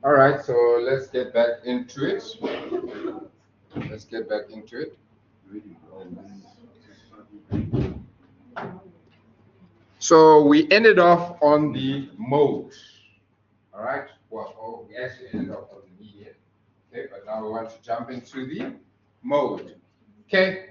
All right, so let's get back into it. Let's get back into it. So we ended off on the mode. All right. Well, we actually ended off on the median. Okay, but now we want to jump into the mode. Okay.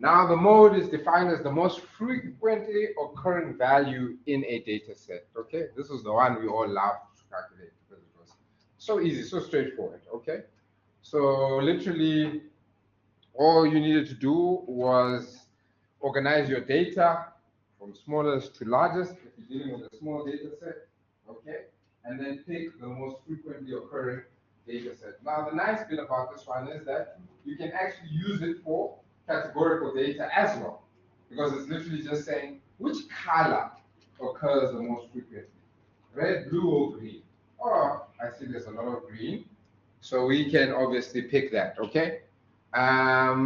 Now the mode is defined as the most frequently occurring value in a data set. Okay, this is the one we all love to calculate because it was so easy, so straightforward. Okay, so literally all you needed to do was organize your data from smallest to largest if you're dealing with a small data set. Okay, and then pick the most frequently occurring data set. Now the nice bit about this one is that you can actually use it for categorical data as well, because it's literally just saying which color occurs the most frequently, red, blue, or green. Oh, I see there's a lot of green, so we can obviously pick that. Okay. Yeah,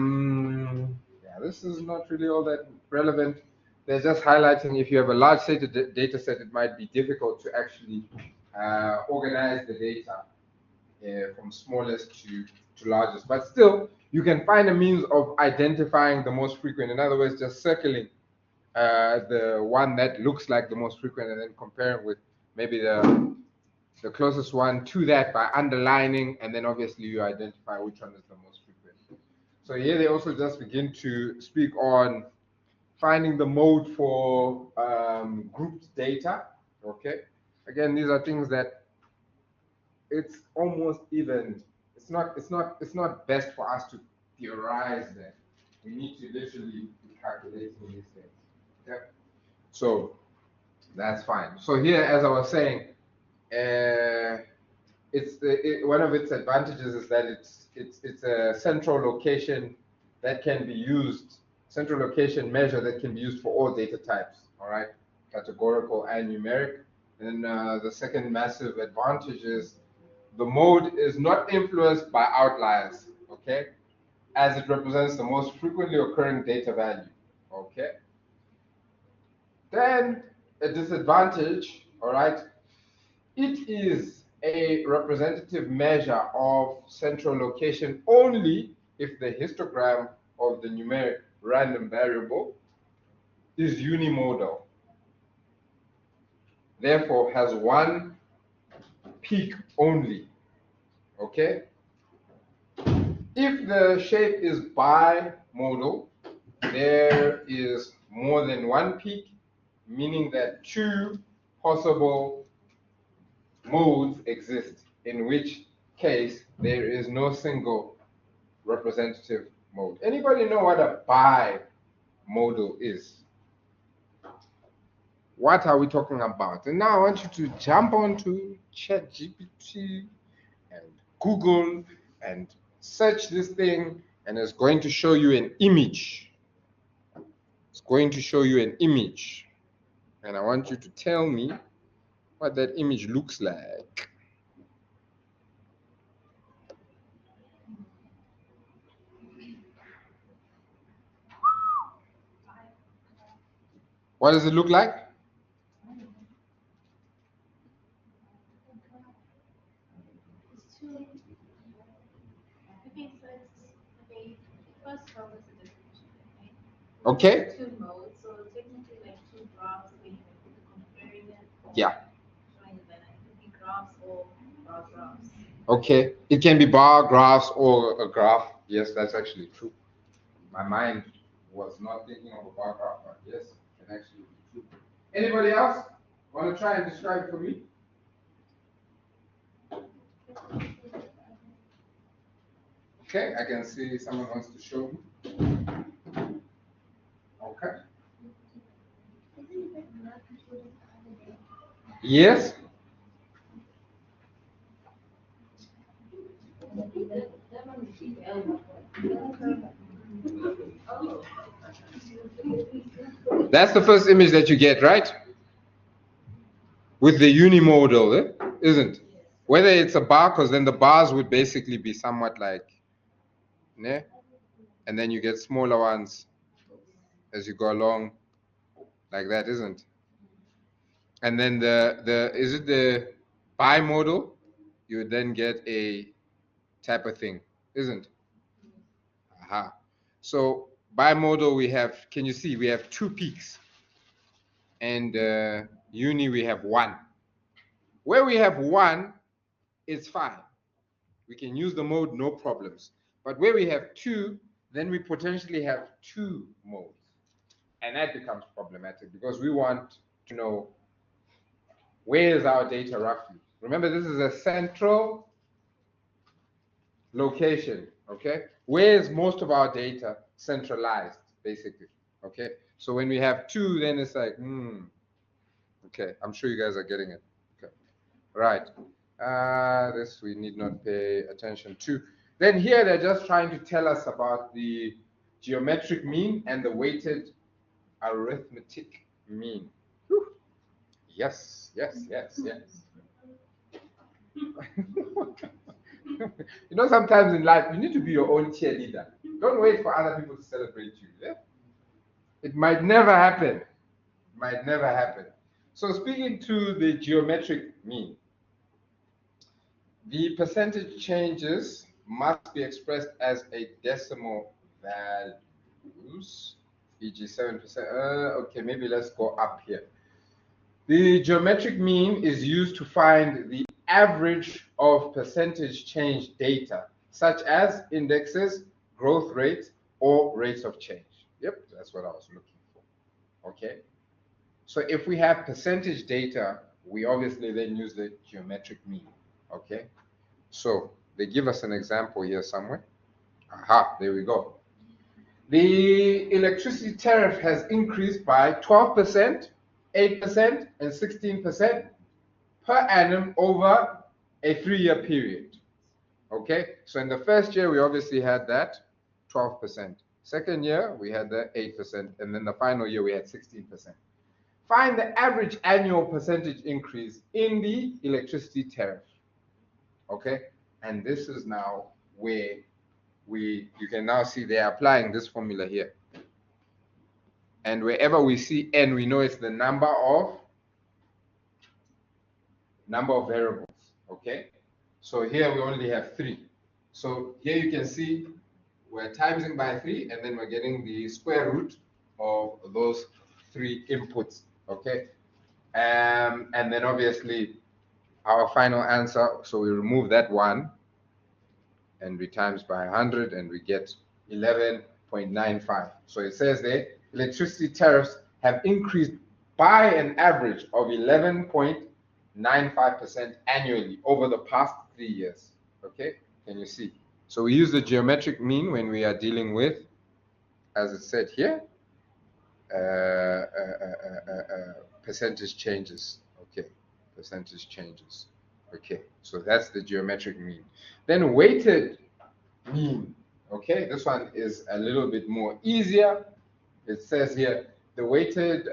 this is not really all that relevant. They're just highlighting if you have a large data set, it might be difficult to actually organize the data from smallest to largest. But still, you can find a means of identifying the most frequent. In other words, just circling the one that looks like the most frequent and then comparing with maybe the closest one to that by underlining, and then obviously you identify which one is the most frequent. So here they also just begin to speak on finding the mode for grouped data. Okay, again, these are things that it's almost even. It's not best for us to theorize them. We need to literally be calculating these things. Yeah. So that's fine. So here, as I was saying, one of its advantages is that it's a central location that can be used, central location measure that can be used for all data types. All right, categorical and numeric. And the second massive advantage is the mode is not influenced by outliers. Okay, as it represents the most frequently occurring data value. Okay. Then a disadvantage. All right, it is a representative measure of central location only if the histogram of the numeric random variable is unimodal, therefore has one peak only. Okay? If the shape is bimodal, there is more than one peak, meaning that two possible modes exist, in which case there is no single representative mode. Anybody know what a bimodal is? What are we talking about? And now I want you to jump onto ChatGPT and Google and search this thing, and it's going to show you an image. It's going to show you an image. And I want you to tell me what that image looks like. What does it look like? Okay. Two modes, so technically like two graphs where you can put the comparing them. Yeah. Showing that it could be graphs or bar graphs. Okay, it can be bar graphs or a graph. Yes, that's actually true. My mind was not thinking of a bar graph, but yes, it can actually be true. Anybody else want to try and describe it for me? Okay, I can see someone wants to show me. Okay. Yes. That's the first image that you get, right? With the unimodal, isn't? Whether it's a bar, because then the bars would basically be somewhat like, né? And then you get smaller ones as you go along, like that, isn't? And then is it the bimodal? You would then get a type of thing, isn't? Aha. So bimodal, we have, can you see, we have 2 peaks. And uni, we have 1. Where we have 1, it's fine. We can use the mode, no problems. But where we have 2, then we potentially have 2 modes. And that becomes problematic because we want to know where is our data roughly. Remember, this is a central location, okay? Where is most of our data centralized, basically, okay? So when we have 2, then it's like, okay, I'm sure you guys are getting it. Okay, right. This we need not pay attention to. Then here they're just trying to tell us about the geometric mean and the weighted arithmetic mean. Whew. Yes, yes, yes, yes. You know, sometimes in life, you need to be your own cheerleader. Don't wait for other people to celebrate you. Yeah? It might never happen. It might never happen. So speaking to the geometric mean, the percentage changes must be expressed as a decimal values, e.g. 7%. Okay, maybe let's go up here. The geometric mean is used to find the average of percentage change data, such as indexes, growth rates, or rates of change. Yep, that's what I was looking for. Okay. So if we have percentage data, we obviously then use the geometric mean. Okay. So they give us an example here somewhere. Aha, there we go. The electricity tariff has increased by 12%, 8%, and 16% per annum over a 3-year period. Okay, so in the first year, we obviously had that 12%. Second year, we had the 8%, and then the final year, we had 16%. Find the average annual percentage increase in the electricity tariff. Okay, and this is now where you can now see they're applying this formula here. And wherever we see n, we know it's the number of variables. Okay, so here we only have 3. So here you can see we're timesing by 3, and then we're getting the square root of those 3 inputs. Okay, and then obviously our final answer, so we remove that 1 and we times by 100 and we get 11.95. So it says there electricity tariffs have increased by an average of 11.95% annually over the past 3 years. Okay, can you see? So we use the geometric mean when we are dealing with, as it said here, percentage changes. Okay, percentage changes. Okay, so that's the geometric mean. Then weighted mean. Okay, this one is a little bit more easier. It says here the weighted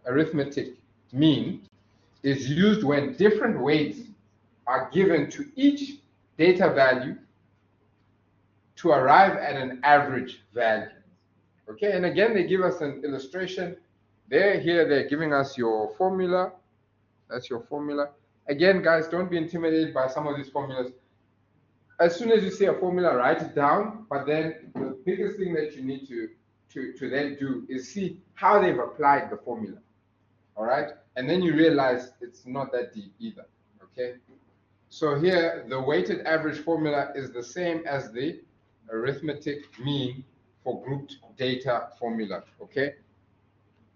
arithmetic mean is used when different weights are given to each data value to arrive at an average value. Okay, and again, they give us an illustration. They're giving us your formula. That's your formula. Again, guys, don't be intimidated by some of these formulas. As soon as you see a formula, write it down. But then the biggest thing that you need to then do is see how they've applied the formula. All right, and then you realize it's not that deep either. Okay, so here the weighted average formula is the same as the arithmetic mean for grouped data formula. Okay,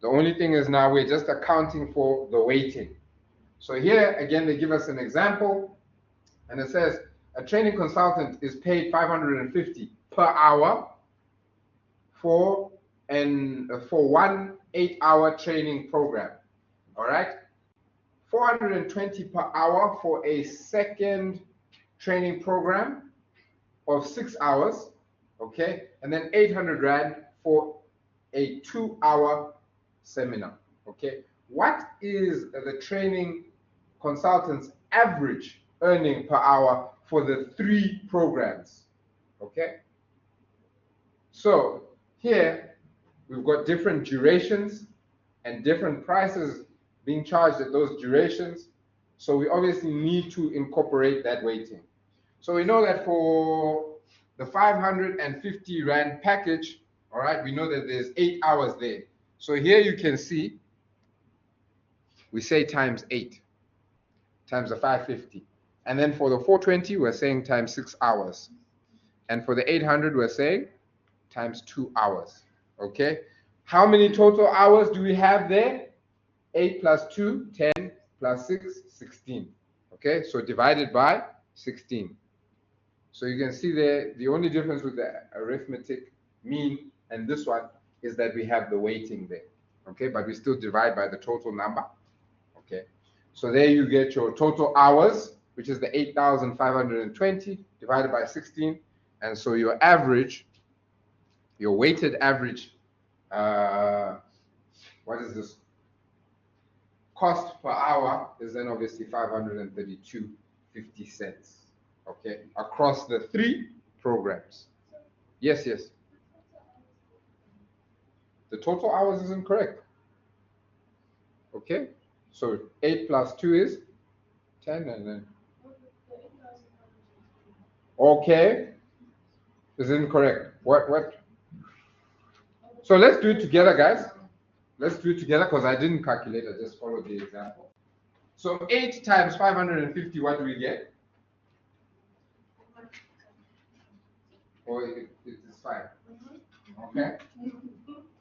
the only thing is now we're just accounting for the weighting. So here again they give us an example, and it says a training consultant is paid 550 per hour for 1 8-hour training program. All right, 420 per hour for a second training program of 6 hours. Okay, and then 800 Rand for a 2-hour seminar. Okay, what is the training consultant's average earning per hour for the 3 programs? Okay, so here we've got different durations, and different prices being charged at those durations. So we obviously need to incorporate that weighting. So we know that for the 550 Rand package, all right, we know that there's 8 hours there. So here you can see, we say times 8, times the 550. And then for the 420, we're saying times 6 hours. And for the 800, we're saying times 2 hours, okay? How many total hours do we have there? 8 plus 2, 10, plus 6, 16, okay? So divided by 16. So you can see there, the only difference with the arithmetic mean and this one is that we have the weighting there, okay? But we still divide by the total number, okay? So there you get your total hours, which is the 8,520 divided by 16. And so your average, your weighted average, what is this? Cost per hour is then obviously 532.50 cents. Okay, across the 3 programs. Yes, yes. The total hours isn't correct. Okay, so 8 plus 2 is 10, and then. Okay, is incorrect. What? So let's do it together, guys. Let's do it together because I didn't calculate, I just followed the example. So 8 times 550, what do we get? Or it is fine. Okay.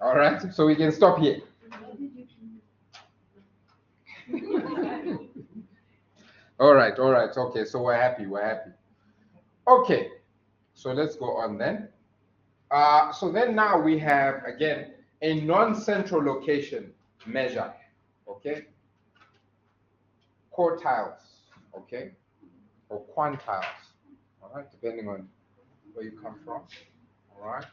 All right. So we can stop here. All right. All right. Okay. So we're happy. We're happy. Okay. So let's go on then. So then now we have again a non-central location measure. Okay. Quartiles. Okay. Or quantiles. All right. Depending on where you come from. All right.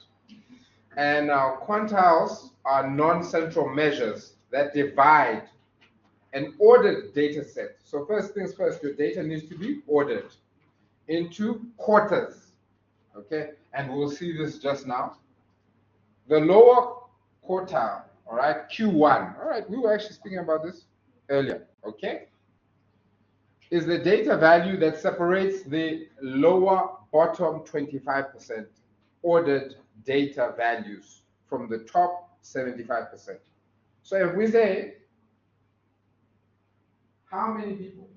And quantiles are non-central measures that divide an ordered data set. So first things first, your data needs to be ordered into quarters, okay? And we'll see this just now. The lower quartile, all right, Q1, all right, we were actually speaking about this earlier, okay? Is the data value that separates the lower bottom 25% ordered data values from the top 75%. So if we say, how many people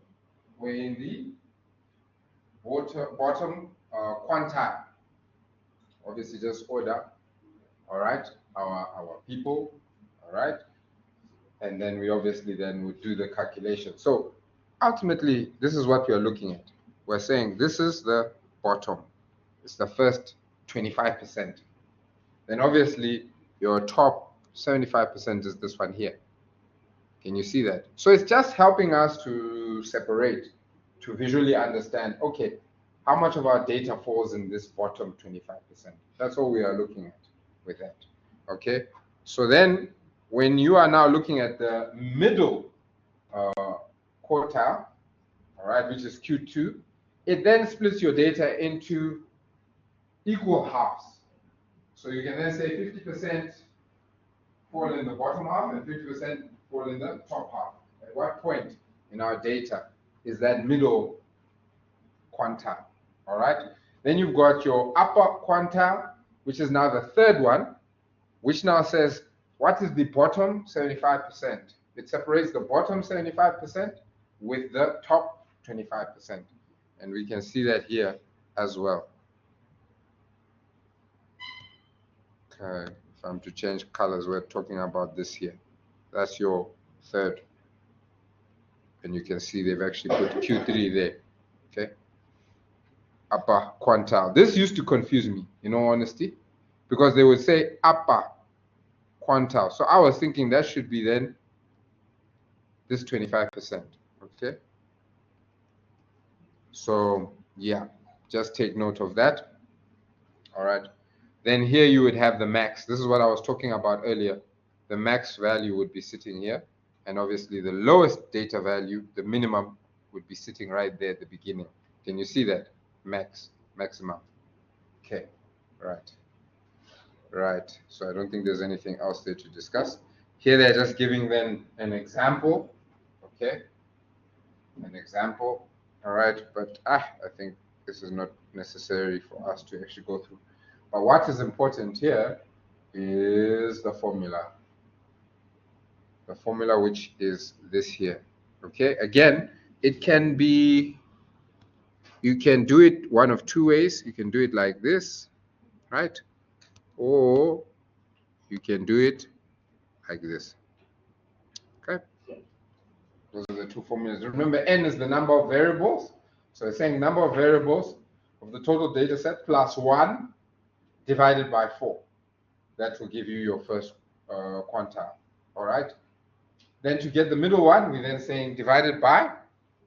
were in the bottom quantile? Obviously just order, all right, our people, all right? And then we obviously then would do the calculation. So ultimately, this is what we are looking at. We're saying this is the bottom. It's the first 25%. Then obviously your top 75% is this one here. Can you see that? So it's just helping us to separate, to visually understand, okay, how much of our data falls in this bottom 25%. That's all we are looking at with that. Okay, so then when you are now looking at the middle quartile, all right, which is Q2, it then splits your data into equal halves. So you can then say 50% fall in the bottom half and 50% fall in the top half. At what point in our data is that middle quantile? All right. Then you've got your upper quantile, which is now the third one, which now says, what is the bottom 75%? It separates the bottom 75% with the top 25%. And we can see that here as well. Okay, if I'm to change colors, we're talking about this here. That's your third. And you can see they've actually put Q3 there. Okay. Upper quantile. This used to confuse me, in all honesty, because they would say upper quantile. So I was thinking that should be then this 25%. Okay. So yeah, just take note of that. All right. Then here you would have the max. This is what I was talking about earlier. The max value would be sitting here. And obviously the lowest data value, the minimum, would be sitting right there at the beginning. Can you see that? Maximum. Okay, right. Right. So I don't think there's anything else there to discuss. Here they're just giving them an example, okay? An example, all right? But I think this is not necessary for us to actually go through. But what is important here is the formula. The formula, which is this here, okay? Again, it can be, you can do it one of two ways. You can do it like this, right? Or you can do it like this, okay? Those are the two formulas. Remember, n is the number of variables. So it's saying number of variables of the total data set plus 1 divided by 4. That will give you your first quantile, all right? Then to get the middle one, we're then saying divided by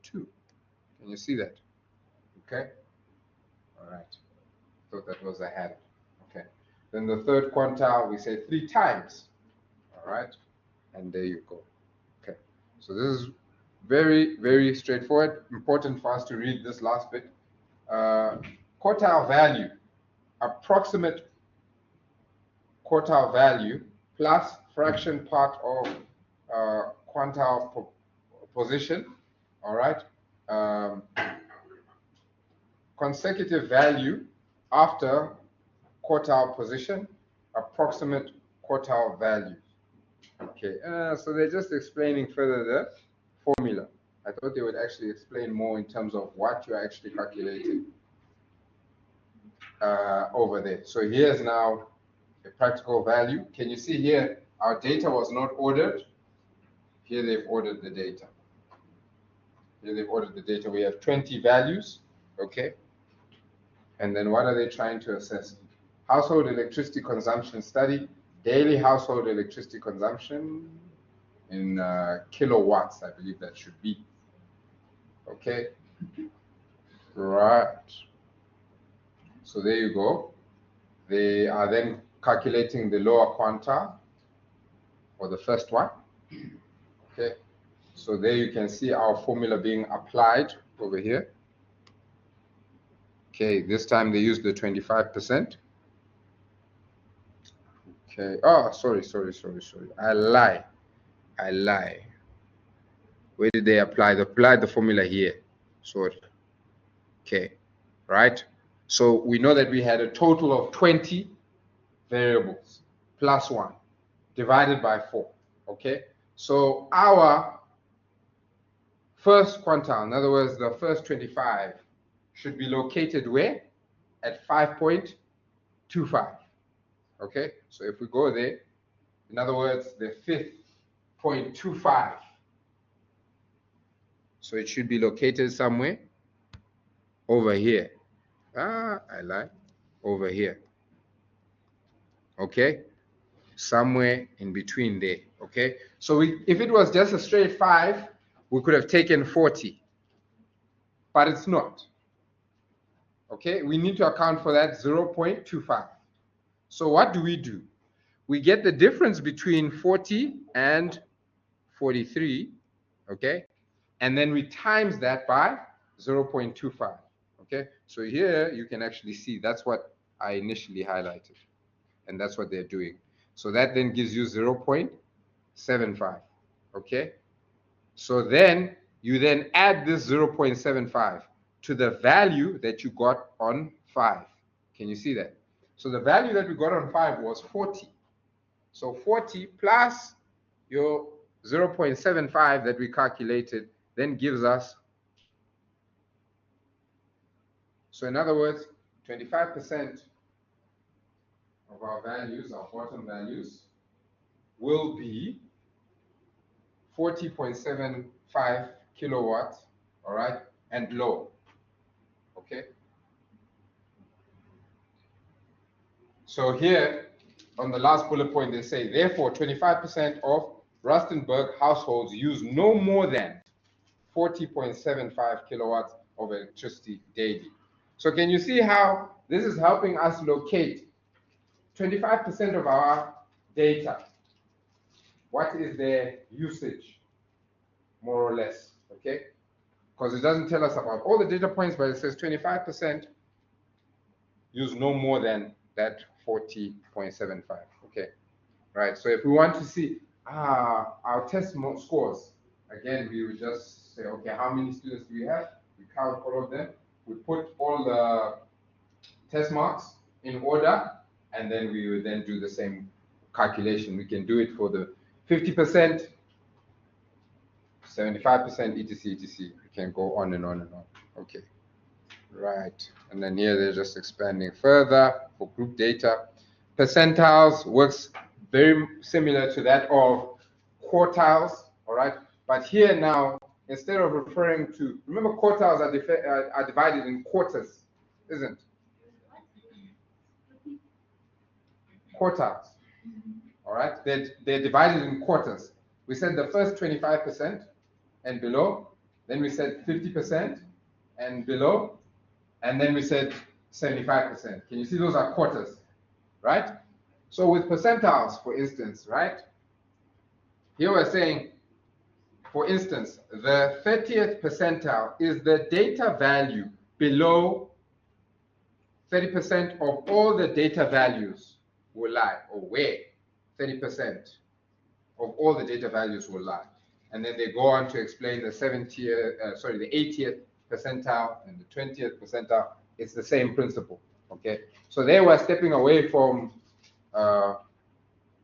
2. Can you see that? Okay. All right. Thought that was ahead. Okay. Then the third quantile, we say 3 times. All right. And there you go. Okay. So this is very, very straightforward. Important for us to read this last bit. Quartile value, approximate quartile value plus fraction part of quantile position. All right. Consecutive value after quartile position, approximate quartile value. Okay, so they're just explaining further the formula. I thought they would actually explain more in terms of what you're actually calculating over there. So here's now a practical value. Can you see here, our data was not ordered. Here they've ordered the data. Here they've ordered the data. We have 20 values, okay? And then what are they trying to assess? Household electricity consumption study, daily household electricity consumption in kilowatts, I believe that should be. Okay, right. So there you go. They are then calculating the lower quantile, or the first one. Okay, so there you can see our formula being applied over here. Okay, this time they used the 25%. Okay, oh, sorry. I lie. Where did they apply? They applied the formula here. Sorry. Okay, right? So we know that we had a total of 20 variables plus 1 divided by 4. Okay, so our first quantile, in other words, the first 25, should be located where? At 5.25. Okay, so if we go there, in other words, the fifth 0.25. So it should be located somewhere over here. I lie. Over here. Okay, somewhere in between there. Okay, so if it was just a straight 5, we could have taken 40, but it's not. Okay, we need to account for that 0.25. So what do? We get the difference between 40 and 43, okay? And then we times that by 0.25, okay? So here you can actually see that's what I initially highlighted, and that's what they're doing. So that then gives you 0.75, okay? So then you then add this 0.75 to the value that you got on 5. Can you see that? So the value that we got on 5 was 40. So 40 plus your 0.75 that we calculated then gives us, so in other words, 25% of our values, our bottom values, will be 40.75 kilowatts, all right, and low. Okay. So here on the last bullet point, they say, therefore, 25% of Rustenburg households use no more than 40.75 kilowatts of electricity daily. So can you see how this is helping us locate 25% of our data? What is their usage, more or less, okay? Because it doesn't tell us about all the data points, but it says 25% use no more than that 40.75, okay? Right, so if we want to see our test scores. Again, we would just say, okay, how many students do we have? We count all of them. We put all the test marks in order, and then we would then do the same calculation. We can do it for the 50%, 75%, etc., etc. We can go on and on and on. Okay, right. And then here they're just expanding further for group data. Percentiles works very similar to that of quartiles, all right? But here now, instead of referring to, remember quartiles are divided in quarters, isn't it? Quartiles, all right? They're divided in quarters. We said the first 25% and below, then we said 50% and below, and then we said 75%. Can you see those are quarters, right? So with percentiles, for instance, right? Here we're saying, for instance, the 30th percentile is the data value below 30% of all the data values will lie, or where 30% of all the data values will lie. And then they go on to explain the 80th percentile and the 20th percentile. It's the same principle, okay? So there we're stepping away from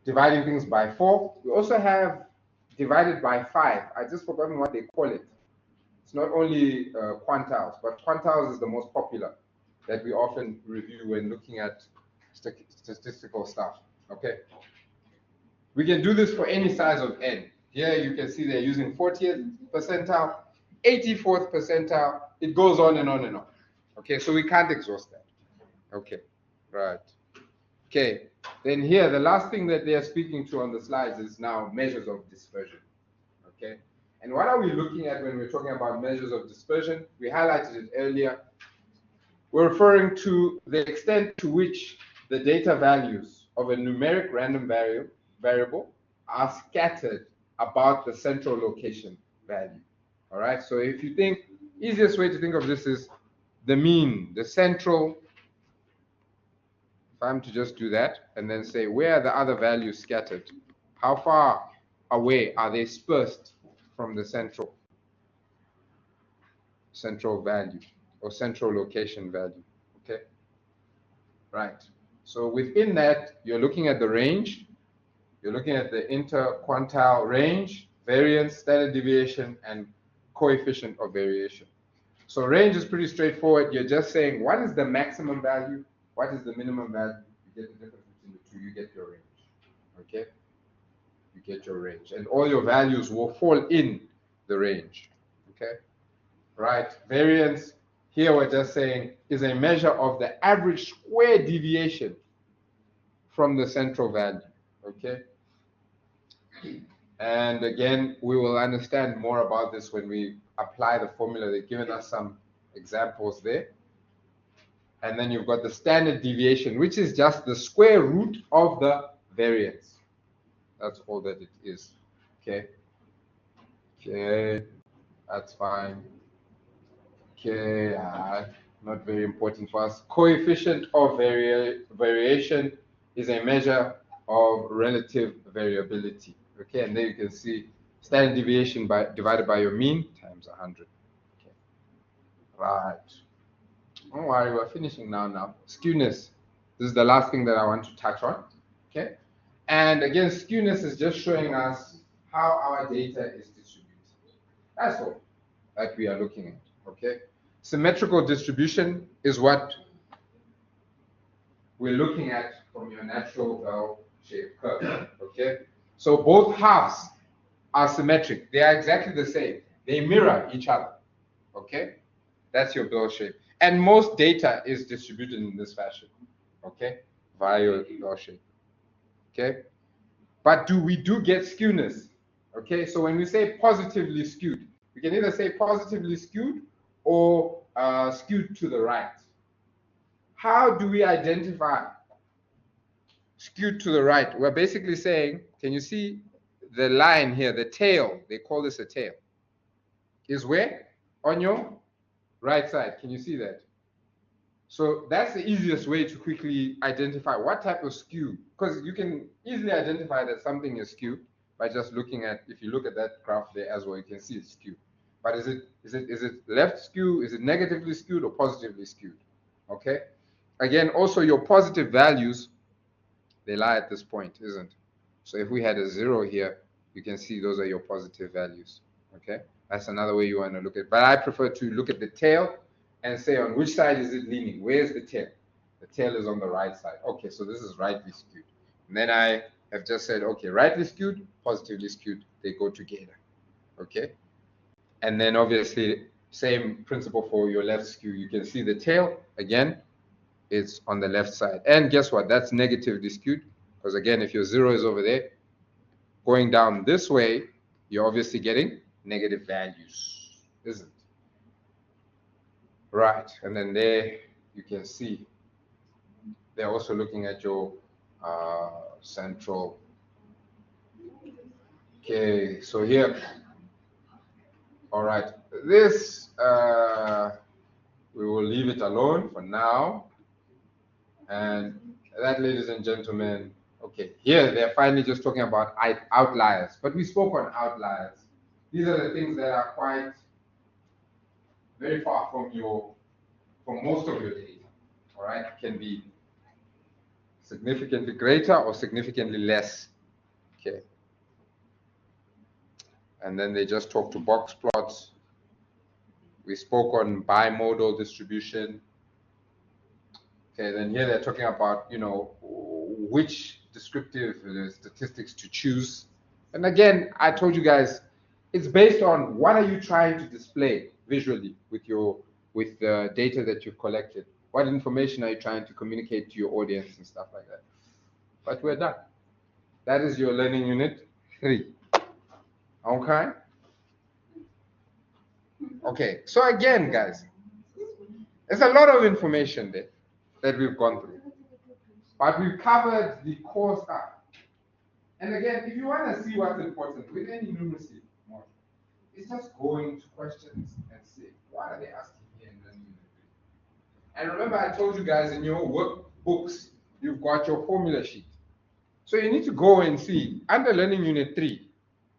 dividing things by 4. We also have divided by 5. I just forgotten what they call it. It's not only quantiles, but quantiles is the most popular that we often review when looking at statistical stuff, okay? We can do this for any size of n. Here you can see they're using 40th percentile, 84th percentile. It goes on and on and on. Okay, so we can't exhaust that. Okay, right. Okay, then here, the last thing that they are speaking to on the slides is now measures of dispersion. Okay, and what are we looking at when we're talking about measures of dispersion? We highlighted it earlier. We're referring to the extent to which the data values of a numeric random variable are scattered about the central location value. All right, so if you think, easiest way to think of this is the mean, the central. If I'm to just do that and then say, where are the other values scattered? How far away are they dispersed from the central value or central location value? Okay, right. So within that, you're looking at the range. You're looking at the interquantile range, variance, standard deviation, and coefficient of variation. So range is pretty straightforward. You're just saying, what is the maximum value? What is the minimum value? You get the difference between the two. You get your range. Okay? You get your range. And all your values will fall in the range. Okay? Right. Variance, here we're just saying, is a measure of the average square deviation from the central value. Okay? And again, we will understand more about this when we apply the formula. They've given us some examples there. And then you've got the standard deviation, which is just the square root of the variance. That's all that it is. Okay. Okay, that's fine. Okay, not very important for us. Coefficient of variation is a measure of relative variability. Okay, and then you can see standard deviation divided by your mean times 100. Okay, right. Don't worry, we're finishing now. Skewness. This is the last thing that I want to touch on. Okay, and again, skewness is just showing us how our data is distributed. That's all that we are looking at. Okay, symmetrical distribution is what we're looking at from your natural bell-shaped curve. Okay, so both halves are symmetric. They are exactly the same. They mirror each other. Okay, that's your bell shape. And most data is distributed in this fashion. Okay, via your bell shape. Okay, but we do get skewness. Okay, so when we say positively skewed, we can either say positively skewed or skewed to the right. How do we identify skewed to the right? We're basically saying, can you see the line here, the tail, they call this a tail, is where? On your right side. Can you see that? So that's the easiest way to quickly identify what type of skew, because you can easily identify that something is skewed by just looking at, if you look at that graph there as well, you can see it's skewed. But is it left skewed? Is it negatively skewed or positively skewed? Okay. Again, also your positive values, they lie at this point, isn't it? So if we had a 0 here, you can see those are your positive values. Okay, that's another way you want to look at it. But I prefer to look at the tail and say on which side is it leaning? Where's the tail? The tail is on the right side. Okay, so this is rightly skewed. And then I have just said, okay, rightly skewed, positively skewed, they go together. Okay, and then obviously same principle for your left skew. You can see the tail again, it's on the left side. And guess what? That's negatively skewed, because again, if your 0 is over there, going down this way, you're obviously getting negative values, isn't it? Right, and then there you can see they're also looking at your central. Okay, so here, all right, this we will leave it alone for now. And that, ladies and gentlemen, okay, here they're finally just talking about outliers, but we spoke on outliers. These are the things that are quite very far from most of your data, all right? It can be significantly greater or significantly less, okay? And then they just talk to box plots. We spoke on bimodal distribution. Okay, then here they're talking about, you know, which descriptive statistics to choose. And again, I told you guys, it's based on what are you trying to display visually with the data that you've collected. What information are you trying to communicate to your audience and stuff like that. But we're done. That is your learning unit 3. Okay? Okay, so again, guys, there's a lot of information there that we've gone through. But we've covered the core stuff. And again, if you want to see what's important with any numeracy model, it's just going to questions and see what are they asking here in learning unit 3. And remember, I told you guys in your workbooks, you've got your formula sheet. So you need to go and see under learning unit 3,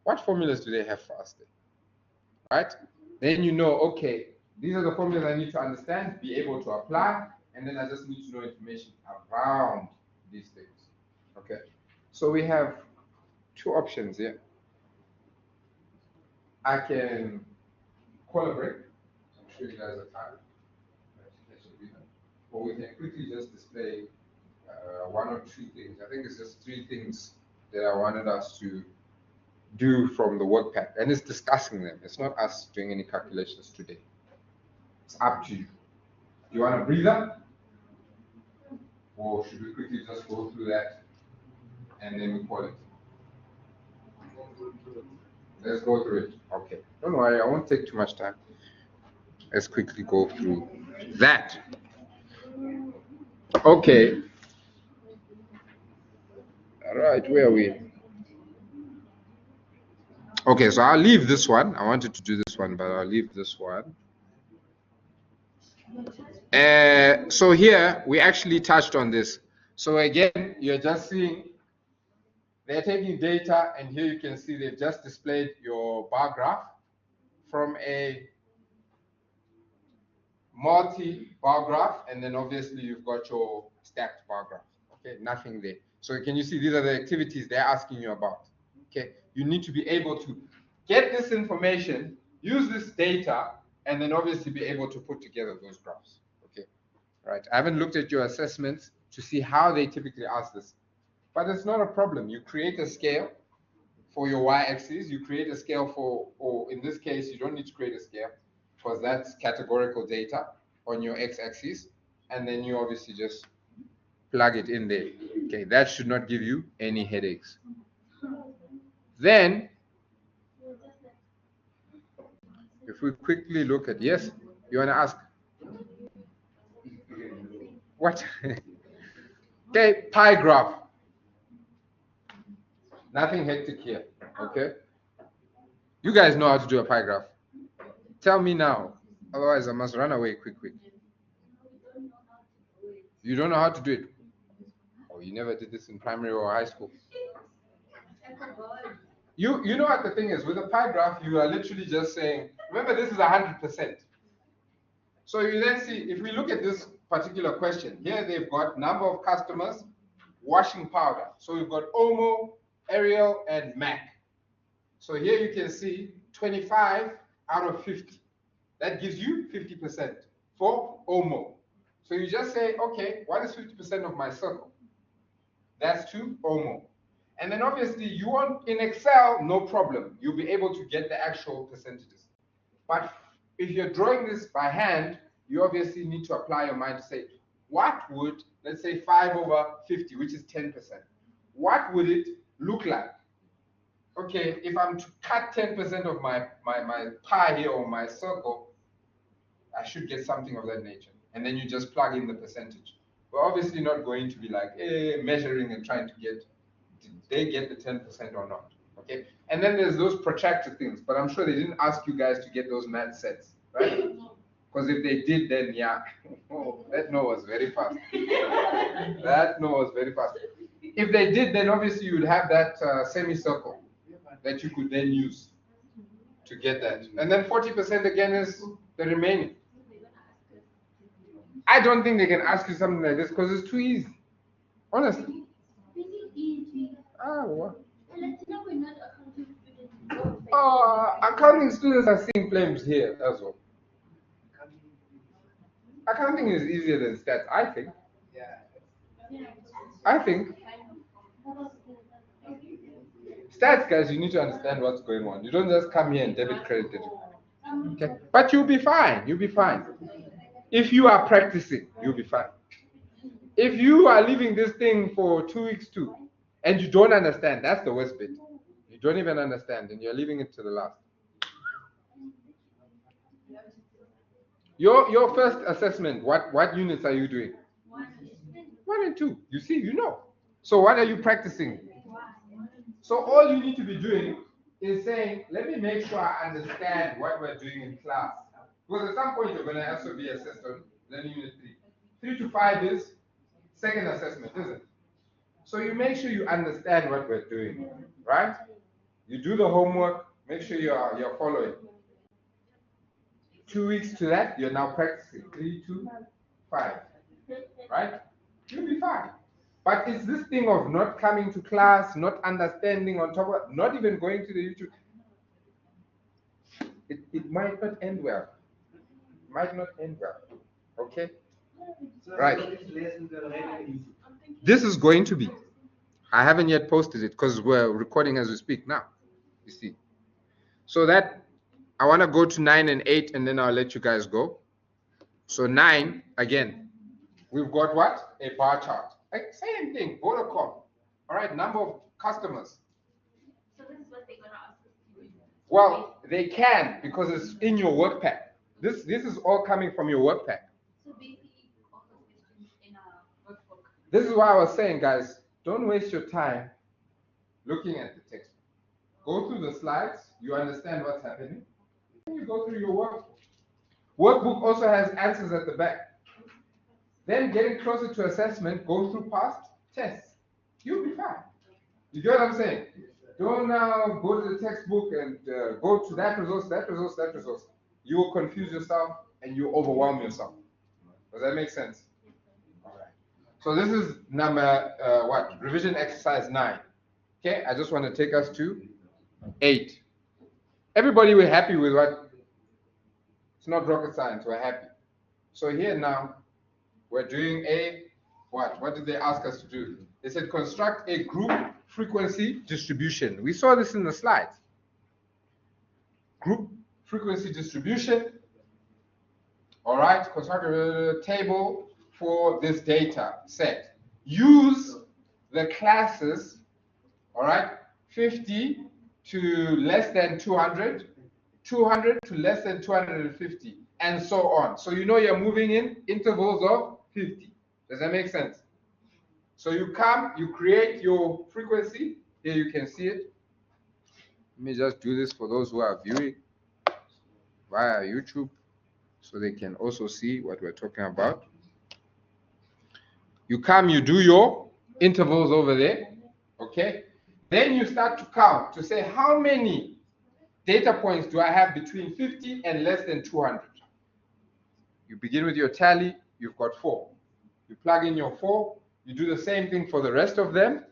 what formulas do they have for us there? Right? Then you know, okay, these are the formulas I need to understand, be able to apply, and then I just need to know information around these things. Okay, so we have 2 options here. I can call a break. I'm sure you guys are tired. Or we can quickly just display 1 or 2 things. I think it's just 3 things that I wanted us to do from the work pack, and it's discussing them. It's not us doing any calculations today. It's up to you. Do you want a breather? Or should we quickly just go through that and then we call it? Let's go through it. Okay. Don't worry, I won't take too much time. Let's quickly go through that. Okay. All right, where are we? Okay, so I'll leave this one. I wanted to do this one, but I'll leave this one. So here we actually touched on this. So again, you're just seeing they're taking data, and here you can see they've just displayed your bar graph from a multi-bar graph, and then obviously you've got your stacked bar graph. Okay, nothing there. So can you see these are the activities they're asking you about? Okay, you need to be able to get this information, use this data, and then obviously be able to put together those graphs. Okay, right. I haven't looked at your assessments to see how they typically ask this, but it's not a problem. You create a scale for your y-axis, you create a scale for, or in this case, you don't need to create a scale because that's categorical data on your x-axis, and then you obviously just plug it in there. Okay, that should not give you any headaches. Then, if we quickly look at, yes, you want to ask? What? Okay, pie graph. Nothing hectic here, okay? You guys know how to do a pie graph. Tell me now, otherwise I must run away quick. You don't know how to do it? Oh, you never did this in primary or high school? You know what the thing is, with a pie graph, you are literally just saying, remember this is 100%. So you then see, if we look at this particular question, here they've got number of customers, washing powder. So we've got Omo, Ariel, and Mac. So here you can see 25 out of 50. That gives you 50% for Omo. So you just say, okay, what is 50% of my circle? That's to Omo. And then obviously you want in Excel, no problem. You'll be able to get the actual percentages. But if you're drawing this by hand, you obviously need to apply your mind to say, what would, let's say 5 over 50, which is 10%. What would it look like? Okay, if I'm to cut 10% of my pie here or my circle, I should get something of that nature. And then you just plug in the percentage. We're obviously not going to be like measuring and trying to get, did they get the 10% or not? Okay, and then there's those protracted things, but I'm sure they didn't ask you guys to get those math sets, right? Because if they did, then yeah, oh, that no was very fast. That no was very fast. If they did, then obviously you would have that semicircle that you could then use to get that. And then 40% again is the remaining. I don't think they can ask you something like this because it's too easy. Honestly. Ah, what? Accounting students are seeing claims here as well. Accounting is easier than stats, I think. I think. Stats, guys, you need to understand what's going on. You don't just come here and debit credit. Okay, but you'll be fine. You'll be fine. If you are practicing, you'll be fine. If you are leaving this thing for 2 weeks too, and you don't understand, that's the worst bit. You don't even understand, and you're leaving it to the last. Your first assessment, what units are you doing? 1 and 2. You see, you know. So what are you practicing? So all you need to be doing is saying, let me make sure I understand what we're doing in class. Because at some point you're going to also be assessed on learning unit 3. 3 to 5 is second assessment, isn't it? So you make sure you understand what we're doing, right? You do the homework, make sure you're following. 2 weeks to that, you're now practicing 3 to 5, right? You'll be fine. But it's this thing of not coming to class, not understanding on top of, not even going to the YouTube. It might not end well. It might not end well. Okay? Right. This is going to be. I haven't yet posted it because we're recording as we speak now. You see. So that I want to go to 9 and 8 and then I'll let you guys go. So 9, again, we've got what? A bar chart. Like same thing, border column. All right, number of customers. So this is what they're gonna ask us to do. Well, they can because it's in your work pack. This is all coming from your work pack. So basically, all those questions in a workbook. This is why I was saying, guys, don't waste your time looking at the text. Go through the slides, you understand what's happening, and you go through your workbook. Workbook also has answers at the back. Then getting closer to assessment, go through past tests. You'll be fine. You get what I'm saying? Don't now go to the textbook and go to that resource, that resource, that resource. You will confuse yourself and you overwhelm yourself. Does that make sense? All right. So this is number what? Revision exercise 9. Okay, I just want to take us to 8. Everybody, we're happy with what? It's not rocket science, we're happy. So here now, we're doing a what? What did they ask us to do? They said construct a group frequency distribution. We saw this in the slides. Group frequency distribution. All right, construct a table for this data set. Use the classes, all right, 50 to less than 200, 200 to less than 250, and so on. So you know you're moving in intervals of 50. Does that make sense? So you come, you create your frequency. Here you can see it. Let me just do this for those who are viewing via YouTube so they can also see what we're talking about. You come, you do your intervals over there, okay? Then you start to count to say how many data points do I have between 50 and less than 200. You begin with your tally, you've got 4. You plug in your 4, you do the same thing for the rest of them,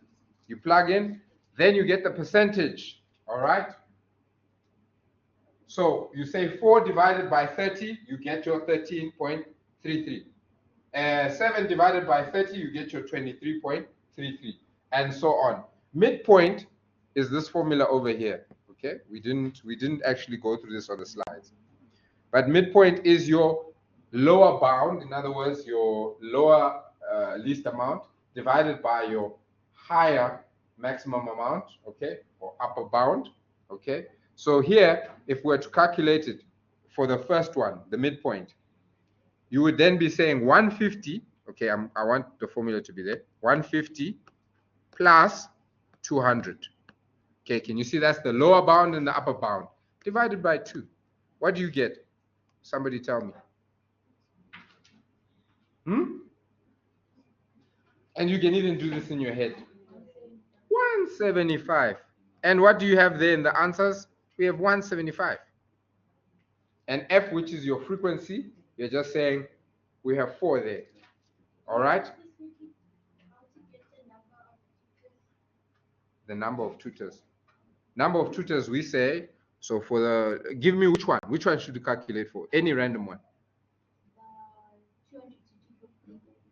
you plug in, then you get the percentage, all right? So you say 4 divided by 30, you get your 13.33. 7 divided by 30, you get your 23.33, and so on. Midpoint is this formula over here, okay? We didn't actually go through this on the slides. But midpoint is your lower bound, in other words, your lower least amount divided by your higher maximum amount, okay, or upper bound, okay? So here, if we're to calculate it for the first one, the midpoint, you would then be saying 150, okay, I want the formula to be there, 150 plus 200. Okay, can you see that's the lower bound and the upper bound divided by 2. What do you get? Somebody tell me. And you can even do this in your head. 175. And what do you have there in the answers? We have 175. And F, which is your frequency, you're just saying we have 4 there. All right? The number of tutors. Number of tutors, we say, so for the, give me which one? Which one should you calculate for? Any random one.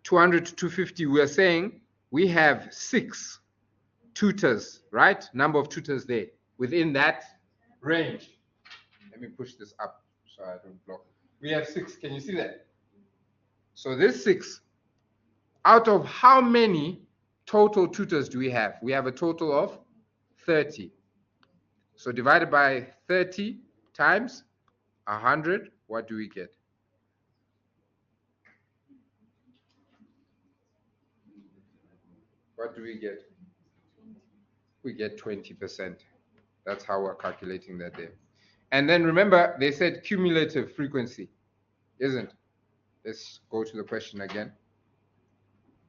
200 to 250, we're saying we have 6 tutors, right? Number of tutors there within that range. Let me push this up so I don't block. We have 6. Can you see that? So this 6, out of how many total tutors do we have? We have a total of 30. So divided by 30 times 100, what do we get? What do we get? We get 20%. That's how we're calculating that there. And then remember, they said cumulative frequency, isn't? Let's go to the question again.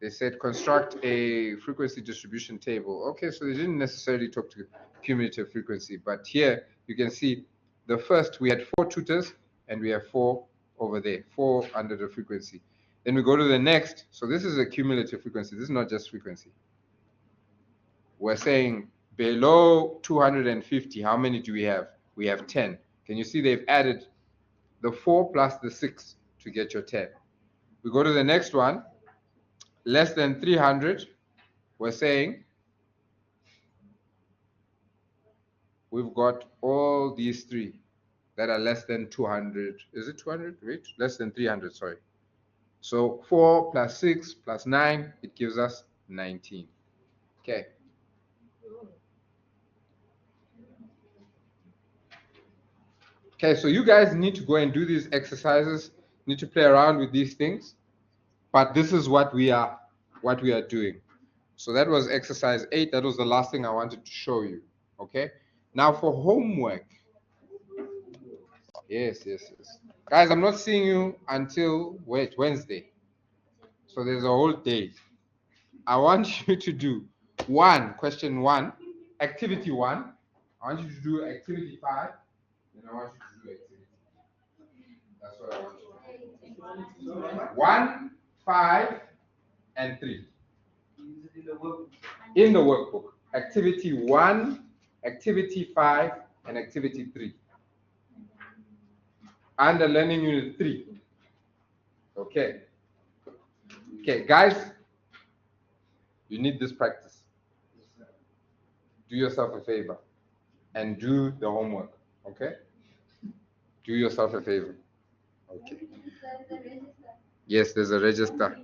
They said construct a frequency distribution table. Okay, so they didn't necessarily talk to cumulative frequency, but here you can see the first we had 4 tutors and we have 4 over there, 4 under the frequency. Then we go to the next. So this is a cumulative frequency. This is not just frequency. We're saying below 250, how many do we have? We have 10. Can you see they've added the 4 plus the 6 to get your 10. We go to the next one. Less than 300, we're saying we've got all these 3 that are less than 200. Is it 200? Wait, less than 300, sorry. So 4 plus 6 plus 9, it gives us 19. Okay. Okay, so you guys need to go and do these exercises, need to play around with these things, but this is what we are doing. So that was exercise 8. That was the last thing I wanted to show you. Okay. Now for homework. Yes. Guys, I'm not seeing you until Wednesday. So there's a whole day. I want you to do question 1, activity 1. I want you to do activity 5. And I want you to do activity. That's what I want you to do. 1, 5, and 3. In the workbook. Activity 1, activity 5, and activity 3. Under learning unit 3. Okay. Okay, guys, you need this practice. Do yourself a favor and do the homework. Okay? Do yourself a favor. Okay. Yes, there's a register.